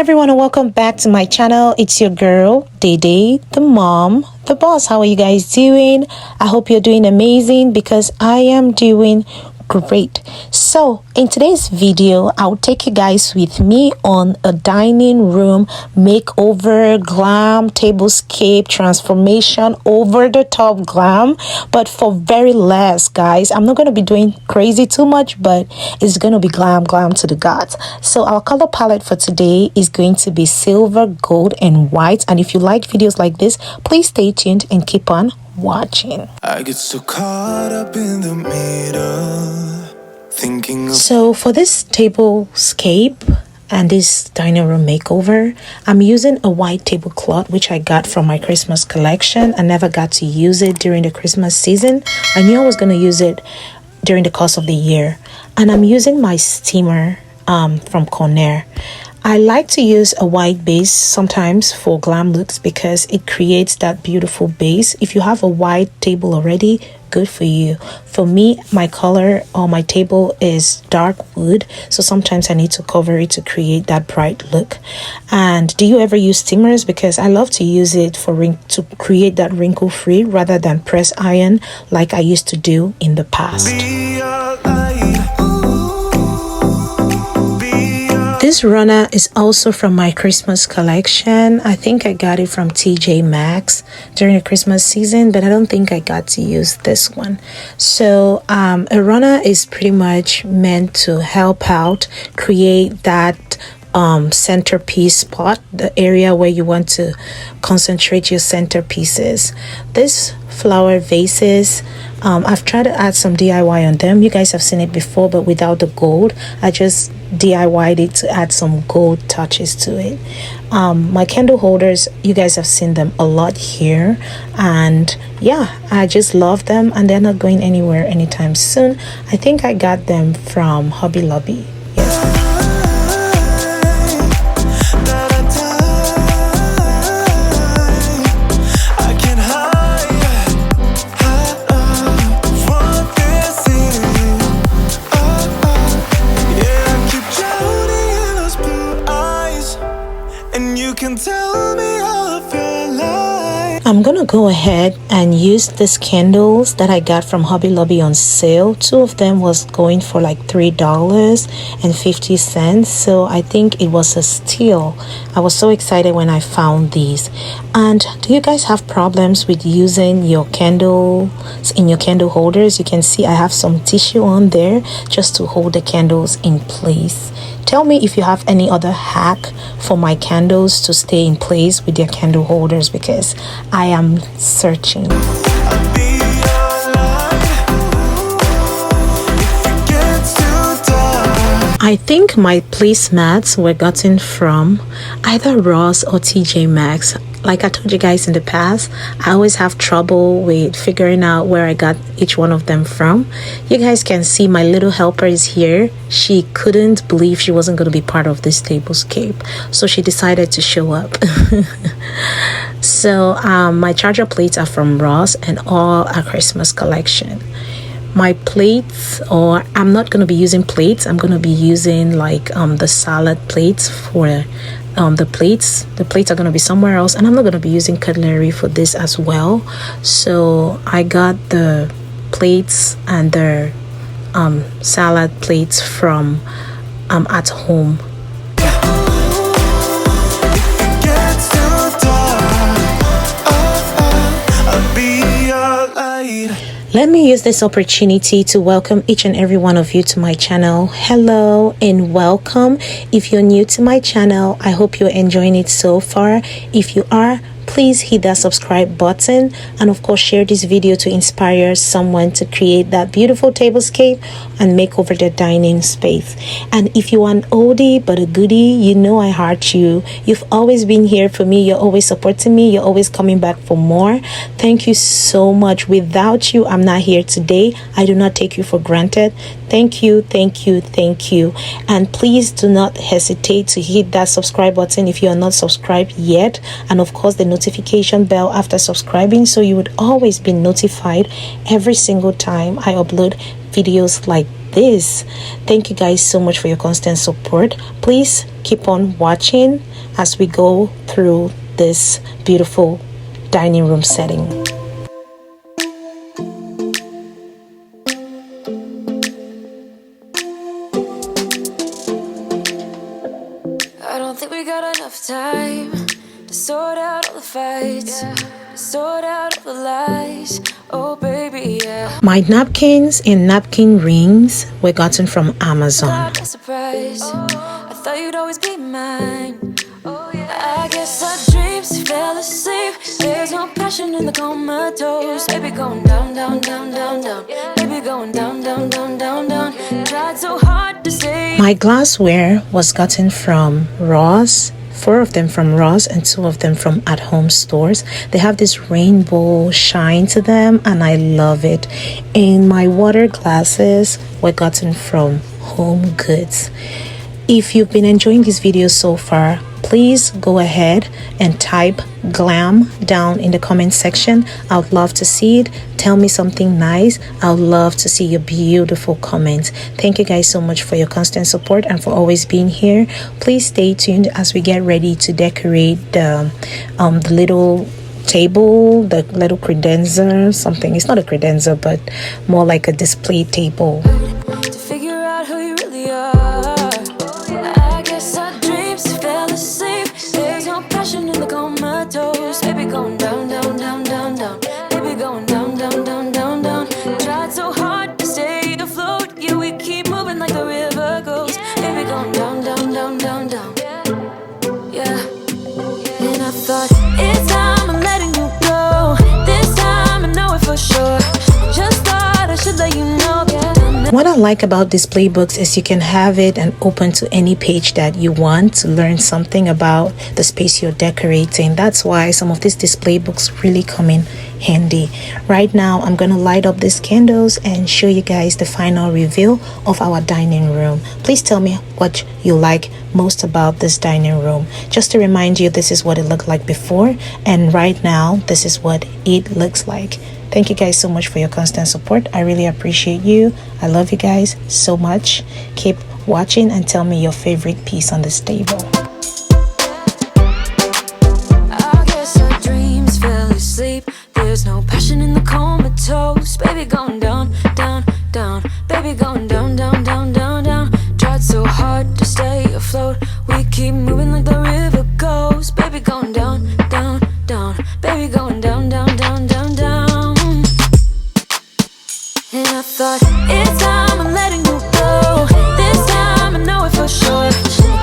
everyone, and welcome back to my channel. It's your girl Dede, the mom, the boss. How are you guys doing? I hope you're doing amazing because I am doing great. So in today's video, I'll take you guys with me on a dining room makeover, glam, tablescape transformation, over the top glam, but for very less, guys. I'm not going to be doing crazy too much, but it's going to be glam to the gods. So our color palette for today is going to be silver, gold, and white. And if you like videos like this, please stay tuned and keep on watching. I get so caught up in the middle, thinking of... So for this tablescape and this dining room makeover, I'm using a white tablecloth which I got from my Christmas collection. I never got to use it during the Christmas season. I knew I was going to use it during the course of the year. And I'm using my steamer from Conair. I like to use a white base sometimes for glam looks because it creates that beautiful base. If you have a white table already, good for you. For me, my color or my table is dark wood, so sometimes I need to cover it to create that bright look. And do you ever use steamers? Because I love to use it to create that wrinkle free rather than press iron like I used to do in the past. This runner is also from my Christmas collection. I think I got it from TJ Maxx during the Christmas season, but I don't think I got to use this one. So a runner is pretty much meant to help out, create that centerpiece spot, the area where you want to concentrate your centerpieces. This flower vases, I've tried to add some DIY on them. You guys have seen it before, but without the gold. I just DIY'd it to add some gold touches to it. My candle holders, you guys have seen them a lot here, and yeah, I just love them, and they're not going anywhere anytime soon. I think I got them from Hobby Lobby. Yes. I'm gonna go ahead and use these candles that I got from Hobby Lobby on sale. Two of them was going for like $3.50, so I think it was a steal. I was so excited when I found these. And do you guys have problems with using your candles in your candle holders? You can see I have some tissue on there just to hold the candles in place. Tell me if you have any other hack for my candles to stay in place with your candle holders, because I am searching. I think my placemats were gotten from either Ross or TJ Maxx. Like I told you guys in the past, I always have trouble with figuring out where I got each one of them from. You guys can see my little helper is here. She couldn't believe she wasn't going to be part of this tablescape, so she decided to show up. So my charger plates are from Ross and all our Christmas collection. My plates, or I'm not going to be using plates, I'm going to be using like the salad plates for the plates. The plates are going to be somewhere else, and I'm not going to be using cutlery for this as well. So I got the plates and the salad plates from At Home. Let me use this opportunity to welcome each and every one of you to my channel. Hello and welcome. If you're new to my channel, I hope you're enjoying it so far. If you are, please hit that subscribe button, and of course share this video to inspire someone to create that beautiful tablescape and make over their dining space. And if you are an oldie but a goodie, you know I heart you. You've always been here for me. You're always supporting me. You're always coming back for more. Thank you so much. Without you, I'm not here today. I do not take you for granted. Thank you, thank you, thank you. And please do not hesitate to hit that subscribe button if you are not subscribed yet, and of course the notification bell after subscribing, so you would always be notified every single time I upload videos like this. Thank you guys so much for your constant support. Please keep on watching as we go through this beautiful dining room setting. I don't think we got enough time to sort out all the fights, sort out all the lies. Oh baby, yeah. My napkins and napkin rings were gotten from Amazon. Surprise. I thought you'd always be mine. I guess our dreams fell asleep. There's no passion in the comatose. Baby going down, down, down, down, down. Baby going down, down, down, down, down. Tried so hard to stay. My glassware was gotten from Ross. 4 of them from Ross and 2 of them from At Home stores. They have this rainbow shine to them and I love it. And my water glasses were gotten from Home Goods. If you've been enjoying this video so far, please go ahead and type GLAM down in the comment section. I would love to see it. Tell me something nice. I would love to see your beautiful comments. Thank you guys so much for your constant support and for always being here. Please stay tuned as we get ready to decorate the little table, the little credenza, something. It's not a credenza, but more like a display table. To figure out who you really are. I guess our dreams fell asleep. There's no passion in the comatose. Baby going down, down, down, down, down. Baby going down, down, down, down, down. Tried so hard to stay afloat. Yeah, we keep moving like the river goes. Baby going down, down, down, down, down. Yeah. And I thought it's time I'm letting you go. This time I know it for sure. Just thought I should let you know that. What I like about display books is you can have it and open to any page that you want to learn something about the space you're decorating. That's why some of these display books really come in handy. Right now, I'm gonna light up these candles and show you guys the final reveal of our dining room. Please tell me what you like most about this dining room. Just to remind you, this is what it looked like before, and right now, this is what it looks like. Thank you guys so much for your constant support. I really appreciate you. I love you guys so much. Keep watching and tell me your favorite piece on this table. I guess our dreams fell asleep. There's no passion in the comatose. Baby going down, down, down. Baby going down, down, down, down, down. Tried so hard to stay afloat. We keep moving like the river goes. Baby going down, down, down. Baby going down, down, down, down, down. And I thought it's time I'm letting you go. This time I know it for sure.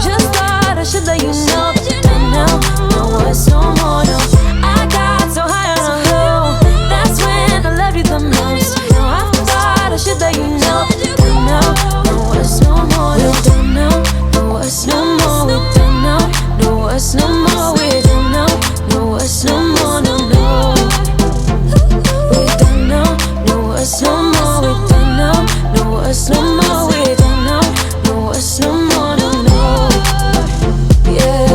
Just thought I should let you know. And now, no words no more, no. I got so high on a hill. That's when I loved you the most. Now I thought I should let you know. And now, no words no more, no. We're done now, no words no more. We're done now, no words no more. We're done now, no words no more, no, no. We're done now, no words no more. No more, we don't know. No words, no more, no, no. Yeah.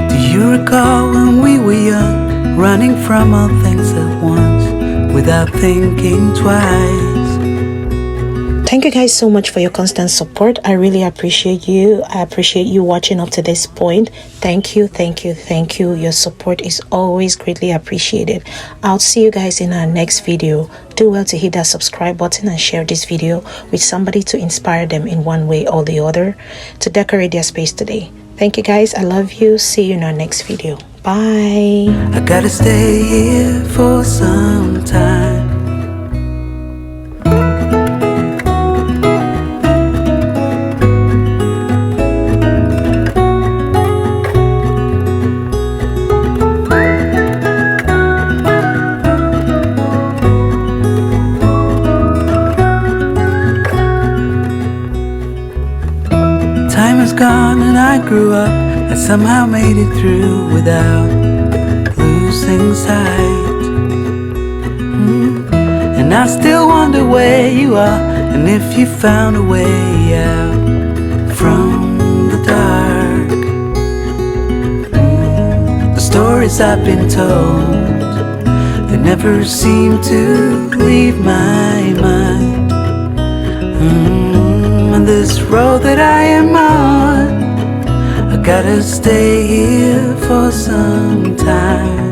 Do you recall when we were young, running from all things at once, without thinking twice? Thank you guys so much for your constant support. I really appreciate you. I appreciate you watching up to this point. Thank you, thank you, thank you. Your support is always greatly appreciated. I'll see you guys in our next video. Do well to hit that subscribe button and share this video with somebody to inspire them in one way or the other to decorate their space today. Thank you guys. I love you. See you in our next video. Bye. I gotta stay here for some time. Time is gone and I grew up. I somehow made it through without losing sight. And I still wonder where you are, and if you found a way out from the dark. The stories I've been told, they never seem to leave my mind. On this road that I am on, I gotta stay here for some time.